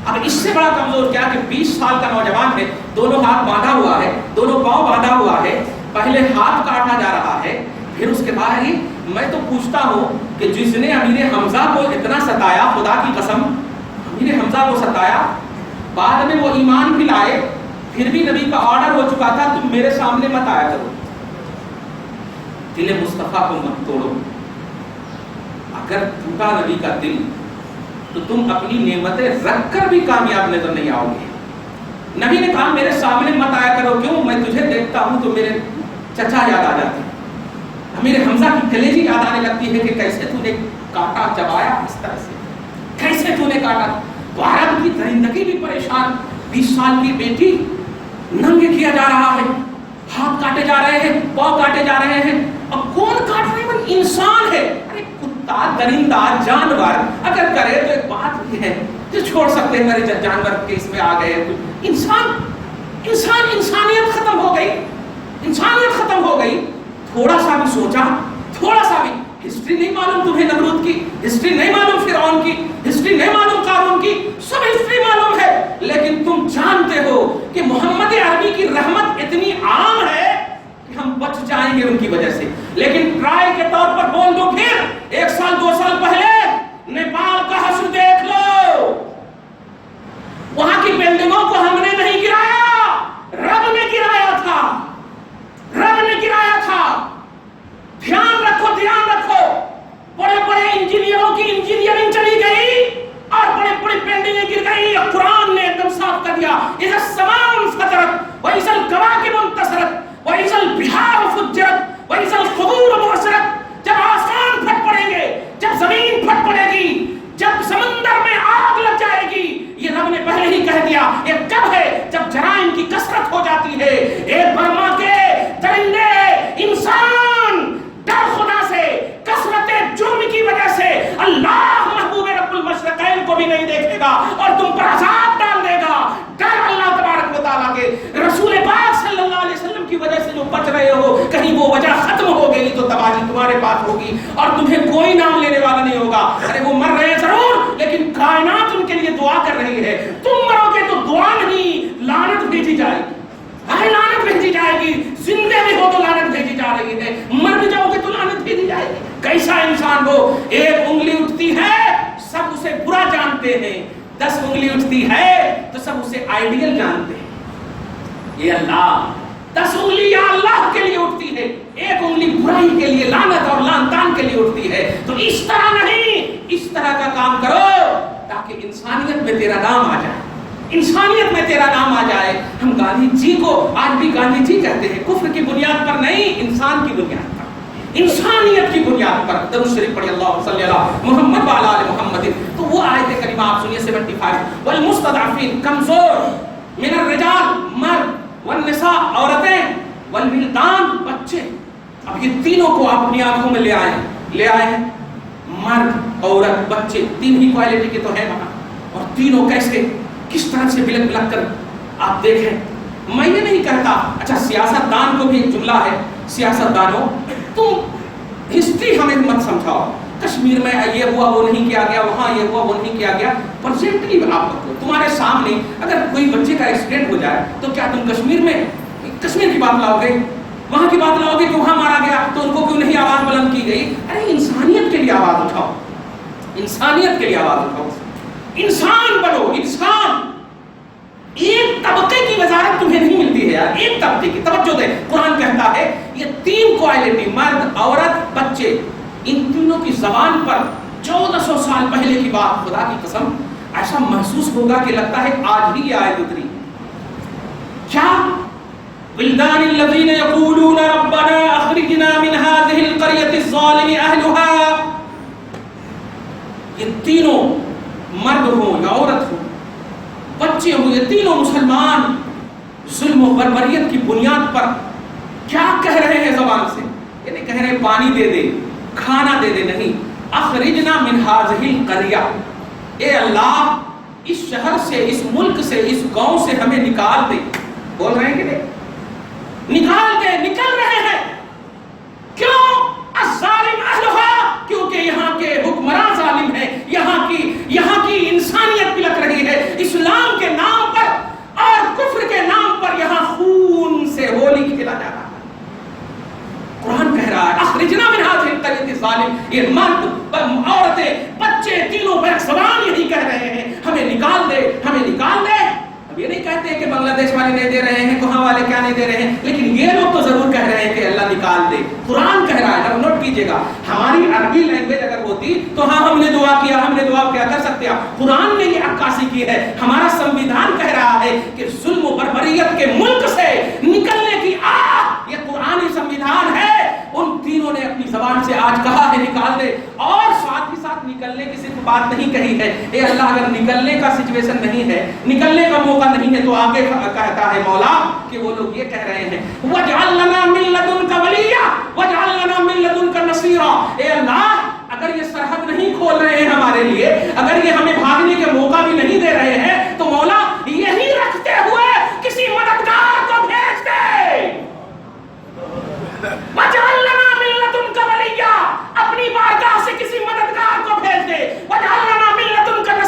اب اس سے بڑا کمزور کیا کہ 20 سال کا نوجوان ہے، دونوں ہاتھ باندھا ہوا ہے، دونوں پاؤں باندھا ہوا ہے، پہلے ہاتھ کاٹا جا رہا ہے، پھر اس کے بعد ہی میں تو پوچھتا ہوں کہ جس نے امیر حمزہ کو اتنا ستایا، خدا کی قسم امیر حمزہ کو ستایا، بعد میں وہ ایمان بھی لائے، پھر بھی نبی کا آرڈر ہو چکا تھا تم میرے سامنے مت آیا کرو، دل مصطفیٰ کو مت توڑو۔ اگر ٹوٹا نبی کا دل تو تم اپنی نعمتیں رکھ کر بھی کامیاب نظر نہیں آؤ گے۔ نبی نے کہا میرے سامنے مت آیا کرو، کیوں؟ میں تجھے دیکھتا ہوں تو میرے چچا یاد آ جاتے ہیں، امیر حمزہ کی کلیجی یاد آنے لگتی ہے کہ کیسے تو نے کاٹا، چبایا اس طرح سے، کیسے تو نے کاٹا۔ تو عرب کی درندگی بھی پریشان، 20 سال کی بیٹی ننگے کیا جا رہا ہے، ہاتھ کاٹے جا رہے ہیں، پاؤں کاٹے جا رہے ہیں، اور کون کاٹ رہے ہیں؟ انسان ہے، ارے کتا، درندہ، جانور اگر کرے تو ایک بات بھی ہے جو چھوڑ سکتے ہیں، میرے جانور کے اس میں آ گئے، انسانیت ختم ہو گئی، انسانیت ختم ہو گئی۔ تھوڑا سا بھی سوچا، تھوڑا سا بھی، ہسٹری نہیں معلوم تمہیں نمرود کی، ہسٹری نہیں معلوم فرعون کی، ہسٹری نہیں معلوم قارون کی؟ سب ہسٹری معلوم ہے، لیکن تم جانتے ہو کہ محمد عربی کی رحمت اتنی عام ہے کہ ہم بچ جائیں گے ان کی وجہ سے۔ لیکن ٹرائل کے طور پر بول دو، پھر 1 سال 2 سال پہلے نیپال کا حشر دیکھ لو، وہاں کی بلڈنگوں کو ہم نے نہیں گرایا، رب نے گرایا تھا، رب نے گرایا تھا۔ دھیان رکھو، دھیان رکھو، بڑے بڑے انجینئروں کی انجینئرنگ چلی گئی اور بڑے بڑے بلڈنگیں گر گئی۔ قرآن نے ایک دم صاف کر دیا، اذا السماء انفطرت واذا الكواكب انتثرت واذا البحار فجرت واذا القبور بعثرت۔ جب آسمان پھٹ پڑیں گے، جب زمین پھٹ پڑے گی، جب سمندر میں آگ لگ جائے گی، یہ رب نے پہلے ہی کہہ دیا۔ یہ کب ہے؟ جب جرائم کی کثرت ہو جاتی ہے۔ ایک برما کے درندے انسان ڈر خدا سے، کثرت جرم کی وجہ سے اللہ محبوب رب المشرقین کو بھی نہیں دیکھے گا اور تم پر عذاب ڈال دے گا۔ ڈر اللہ تبارک و تعالیٰ کے رسول پاک صلی اللہ علیہ وسلم کی وجہ سے جو بچ رہے ہو، کہیں وہ وجہ ختم ہو گئی تو تباہی تمہارے پاس ہوگی اور تمہیں کوئی نام لینے والا نہیں ہوگا۔ ارے وہ مر رہے ہیں ضرور، لیکن کائنات ان کے لیے دعا کر رہی ہے۔ تم مرو گے تو دعا نہیں، لعنت بھیجی جائے گی، لعنت بھیجی جائے گی۔ زندے بھی ہو تو لعنت بھیجی جا رہی ہے، مر بھی جاؤ گے تو لعنت بھیجی جائے گی۔ کیسا انسان ہو؟ ایک انگلی اٹھتی ہے سب اسے برا جانتے ہیں، 10 انگلی اٹھتی ہے تو سب اسے آئیڈیل جانتے ہیں۔ یہ اللہ 10 انگلی یا اللہ کے لیے اٹھتی ہے، ایک انگلی برائی کے لیے، لعنت اور لعنتان کے لیے اٹھتی ہے۔ تو اس طرح نہیں، اس طرح کا کام کرو تاکہ انسانیت میں تیرا نام آ جائے، انسانیت میں تیرا نام آ جائے۔ ہم گاندھی جی کو آج بھی گاندھی جی کہتے ہیں، کفر کی بنیاد پر نہیں، انسان کی بنیاد پر، انسانیت کی بنیاد پر۔ درود شریف پڑھی، اللہ صلی اللہ محمد وعلی آل محمد۔ تو وہ آیت کریمہ آپ سنیے 75، والمستضعفین کمزور من الرجال مرد، والنساء عورتیں، والولدان بچے۔ اب یہ تینوں کو آپ اپنی آنکھوں میں لے آئے ہیں، مرد عورت بچے، تین ہی کوالٹی کے تو ہے وہاں، اور تینوں کیسے کس طرح سے بلک بلک کر آپ دیکھیں۔ میں یہ نہیں کہتا، اچھا سیاست دان کو بھی ایک جملہ ہے، سیاست دانوں تم ہسٹری ہمیں مت سمجھاؤ، کشمیر میں یہ ہوا وہ نہیں کیا گیا، وہاں یہ ہوا وہ نہیں کیا گیا۔ پرزینٹلی آپ تمہارے سامنے اگر کوئی بچے کا ایکسیڈنٹ ہو جائے تو کیا تم کشمیر کی بات لاؤ گے، وہاں کی بات لاؤ گے کہ وہاں مارا گیا تو ان کو کیوں نہیں آواز بلند کی گئی؟ ارے انسانیت کے لیے آواز اٹھاؤ، انسانیت کے لیے آواز اٹھاؤ، انسان بنو، انسان۔ ایک طبقے کی وزارت تمہیں نہیں ملتی ہے یار، ایک طبقے کی توجہ دے۔ قرآن کہتا ہے یہ تین کوالٹی، مرد عورت بچے، ان تینوں کی زبان پر 1400 سال پہلے کی بات، خدا کی قسم ایسا محسوس ہوگا کہ لگتا ہے آج ہی یہ آیت اتری۔ کیا؟ ولدان الذین یقولون ربنا اخرجنا من هذه القرية الظالم اهلها۔ یہ تینوں مرد ہوں یا عورت ہوں، بچے ہوں، یہ تینوں مسلمان ظلم و بربریت کی بنیاد پر کیا کہہ رہے ہیں زبان سے؟ یہ نہیں کہہ رہے پانی دے دے، کھانا دے دے، نہیں، اخرجنا من هذه القرية، اے اللہ اس شہر سے، اس ملک سے، اس گاؤں سے ہمیں نکال دے۔ بول رہے ہیں کہ نہیں؟ نکال دے، نکل رہے ہیں۔ کیوں؟ الظالم اہلھا، کیونکہ یہاں کے حکمران ظالم ہیں، یہاں کی انسانیت بلک رہی ہے اسلام کے نام پر اور کفر کے نام پر، یہاں خون سے ہولی کھیلا جا رہا ہے۔ قرآن کہہ رہا ہے اخرجنا من هذه القرية الظالم، یہ مرد عورتیں بچے تینوں پر زبان یہی کہہ رہے ہیں ہمیں نکال دے، ہمیں نکال دے۔ اب یہ نہیں کہتے کہ بنگلہ دیش والے نہیں دے رہے ہیں، وہاں والے کیا نہیں دے رہے ہیں، لیکن یہ لوگ تو ضرور کہہ رہے ہیں کہ اللہ نکال دے۔ قرآن کہہ رہا ہے، نوٹ کیجئے گا، ہماری عربی لینگویج اگر ہوتی تو ہاں ہم نے دعا کیا، ہم نے دعا کیا کر سکتے ہیں۔ قرآن نے یہ عکاسی کی ہے، ہمارا سنویدھان کہہ رہا ہے کہ ظلم و بربریت کے ملک سے نکلنے کی یہ قرآنی سنویدھان ہے۔ ان تینوں نے اپنی زبان سے آج کہا ہے نکال دے، اور ساتھ ہی ساتھ نکلنے کی صرف بات نہیں کہی ہے، اے اللہ اگر نکلنے کا سچویشن نہیں ہے، نکلنے کا موقع نہیں ہے، تو آگے کہتا ہے مولا کہ وہ لوگ یہ کہہ رہے ہیں وَاجْعَلْ لَنَا مِن لَّدُنْكَ وَلِيًّا وَاجْعَلْ لَنَا مِن لَّدُنْكَ نَصِيرًا۔ اے اللہ اگر یہ سرحد نہیں کھول رہے ہیں ہمارے لیے، اگر یہ ہمیں بھاگنے کے موقع بھی نہیں دے رہے ہیں، تو مولا یہی رکھتے ہوئے کسی مددگار کو بھیج دے۔ وَاجْعَلْ لَنَا مِن لَّدُنْكَ وَلِيًّا، اپنی بارگاہ سے کسی مددگار کو بھیج دے۔ وَاجْعَلْ لَنَا مِن لَّدُنْكَ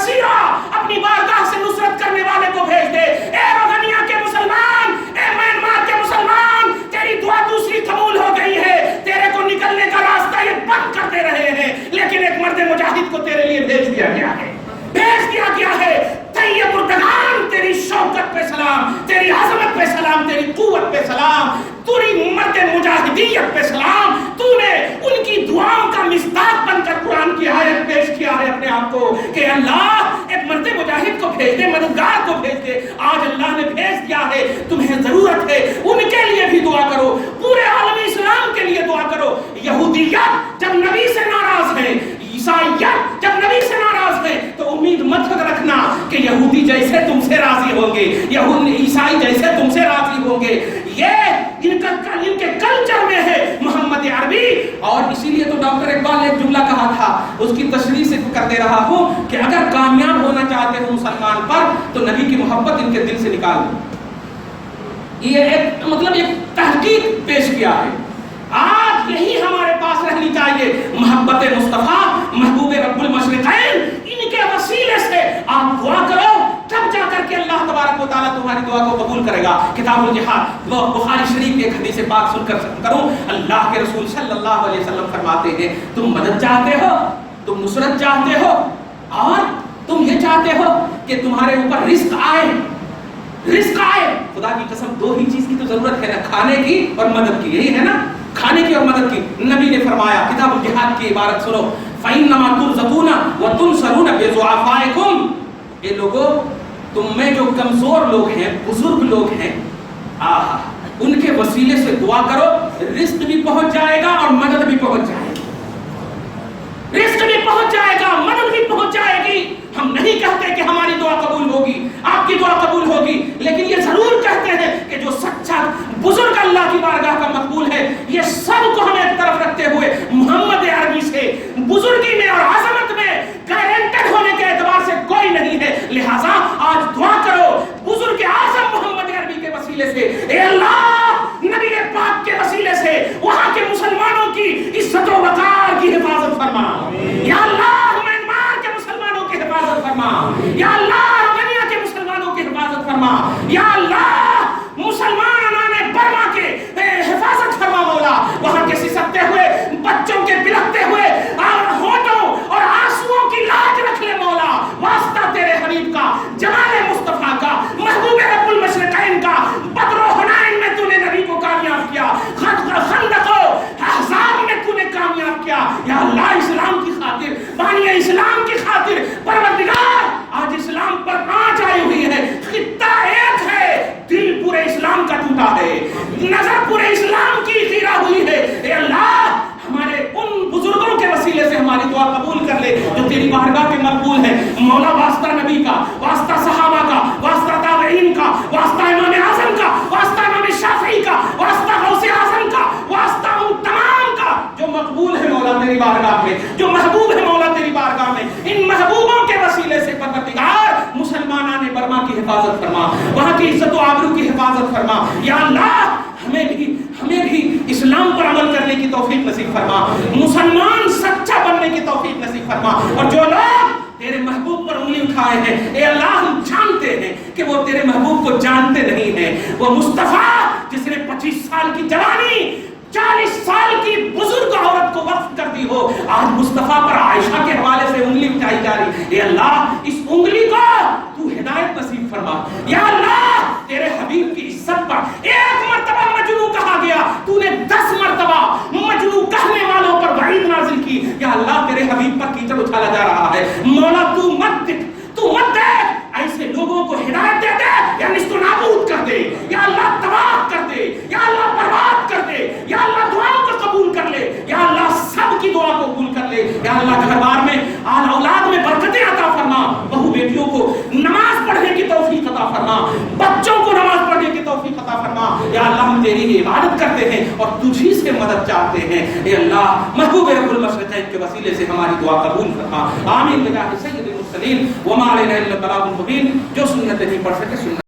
یہودیت پہ سلام، تو نے ان کی دعاؤں کا مصداق بن کر قرآن کی آیت پیش کیا ہے اپنے آپ کو کہ اللہ ایک مرد مجاہد کو بھیج دے، مددگار کو بھیج دے۔ آج اللہ نے بھیج دیا ہے، تمہیں ضرورت ہے ان کے لیے بھی دعا کرو، پورے عالم اسلام کے لیے دعا کرو۔ یہودیت جب نبی سے ناراض ہے، عیسائیت جب نبی سے ناراض ہے، تو امید مت رکھنا کہ یہودی جیسے تم سے راضی ہوں گے، عیسائی جیسے تم سے راضی ہوں گے۔ یہ ان کے کلچر میں ہے محمد عربی۔ اور اسی لیے تو ڈاکٹر اقبال نے ایک جملہ کہا تھا، اس کی تشریح سے کر دے رہا ہوں کہ اگر کامیاب ہونا چاہتے ہو مسلمان پر تو نبی کی محبت ان کے دل سے نکال دو۔ یہ ایک مطلب ایک تحقیق پیش کیا ہے۔ آج یہی ہمارے پاس رہنی چاہیے، محبت مصطفیٰ محبوب رب المشرقین، ان کے وسیلے سے آپ دعا کرو، تب جا کر کے اللہ تبارک و تعالیٰ تمہاری دعا کو قبول کرے گا۔ کتاب الجہاد بخاری شریف کی ایک حدیث پاک سن کر کروں، اللہ کے رسول صلی اللہ علیہ وسلم فرماتے ہیں تم مدد چاہتے ہو، تم نصرت چاہتے ہو، اور تم یہ چاہتے ہو کہ تمہارے اوپر رزق آئے، رزق آئے۔ خدا کی قسم دو ہی چیز کی تو ضرورت ہے نا، کھانے کی اور مدد کی، یہی ہے نا، کھانے کی اور مدد کی۔ نبی نے فرمایا، کتاب الجہاد کی عبارت سنو، فَإِنَّمَا تُرْزَقُونَ وَتُنْصَرُونَ بِضُعَفَائِكُمْ۔ اے لوگو، تم میں جو کمزور لوگ ہیں، بزرگ لوگ ہیں، ان کے وسیلے سے دعا کرو، رزق بھی پہنچ جائے گا اور مدد بھی پہنچ جائے گی، رزق بھی پہنچ جائے گا، مدد بھی پہنچ جائے گی۔ ہم نہیں کہتے کہ ہماری دعا قبول ہوگی، آپ کی دعا قبول ہوگی، لیکن یہ ضرور کہتے ہیں کہ جو سچا بزرگ اللہ کی بارگاہ کا مقبول ہے، یہ سب کو ہمیں ایک طرف رکھتے ہوئے محمد عربی سے بزرگی میں اور عظمت میں گارنٹڈ ہونے کے اعتبار سے کوئی نہیں ہے۔ لہٰذا آج دعا کرو بزرگ اعظم محمد عربی کے وسیلے سے، اے اللہ نبی پاک کے وسیلے سے وہاں کے مسلمانوں کی عزت و وقار کی حفاظت فرما۔ یا اللہ میانمار کے مسلمانوں کی حفاظت فرما، یا اللہ رومانیہ کے مسلمانوں کی حفاظت فرما، یا اللہ مسلمان انان برما کے حفاظت فرما مولا، وہاں کے سسکتے ہوئے بچوں کے بلکتے ہوئے ہونٹوں اور آنسوؤں کی لاج رکھ لے مولا، واسطہ تیرے حبیب کا، جمال مصطفیٰ کا، محبوب رب المشرقین کا۔ بدر و حنین میں تو نے نبی کو کامیاب کیا، خندق و احزاب میں تو نے کامیاب کیا۔ یا اللہ اسلام کی خاطر، بانی اسلام کی خاطر، پروردگار آج اسلام پر آنچ آئی ہوئی ہے، خطہ ایک ہے، دل پورے اسلام کا ٹوٹا ہے، نظر پورے اسلام کی خیرہ ہوئی ہے۔ اے اللہ ہمارے ان بزرگوں کے وسیلے سے ہماری دعا قبول کر لے جو تیری بارگاہ کے مقبول ہے مولا۔ واسطہ نبی کا، واسطہ صحابہ کا، واسطہ تابعین کا، واسطہ امام اعظم کا، واسطہ امام شافعی کا، واسطہ غوث اعظم کا، واسطہ ان تمام کا جو مقبول ہے مولا تیری بارگاہ میں، جو محبوب ہے مولا تیری بارگاہ میں۔ ان محبوبوں کے وسیلے سے پروردگار مسلمانان برما کی حفاظت فرما، وہاں کی عزت و آبرو کی حفاظت فرما۔ یا اللہ ہمیں بھی اسلام پر عمل کرنے کی توفیق نصیب فرما، مسلمان سچا بننے کی توفیق نصیب فرما۔ اور جو لوگ تیرے محبوب پر انگلی اٹھائے ہیں، اے اللہ ہم جانتے ہیں کہ وہ تیرے محبوب کو جانتے نہیں ہیں۔ وہ مصطفیٰ جس نے 25 سال کی جوانی 40 سال کی بزرگ عورت کو وقف کر دی ہو، آج مصطفیٰ پر عائشہ کے حوالے سے انگلی اٹھائی جا رہی۔ اے اللہ اس انگلی کو تو ہدایت نصیب فرما۔ یا اللہ تیرے حبیب کی عزت پر ایک مرتبہ مجنو کہا گیا، تو نے 10 مرتبہ مجنو کہنے والوں پر وعید نازل کی۔ یا اللہ تیرے حبیب پر کیچڑ اچھالا جا رہا ہے، مولا تو مت دے، ایسے لوگوں کو ہدایت دے دے یا نست و نابود کر دے، یا اللہ تباہ کر دے، یا اللہ برباد کر دے، یا اللہ دعاؤں کو قبول کر لے، یا اللہ سب کی دعا کو قبول کر لے۔ یا اللہ گھر بار میں آل اولاد میں برکتیں عطا فرما، بہو بیٹیوں کو نماز پڑھنے کی توفیق عطا فرما، بچوں کو نماز پڑھنے کی توفیق عطا فرما۔ یا اللہ ہم تیری ہی عبادت کرتے ہیں اور تجھی سے مدد چاہتے ہیں۔ اے اللہ محبوب رب المشرقین کے وسیلے سے ہماری دعا قبول فرما، آمین بجاہ سید المرسلین وما علینا الا البلاغ المبین۔ جو سنت نہیں پڑھ سکے سنت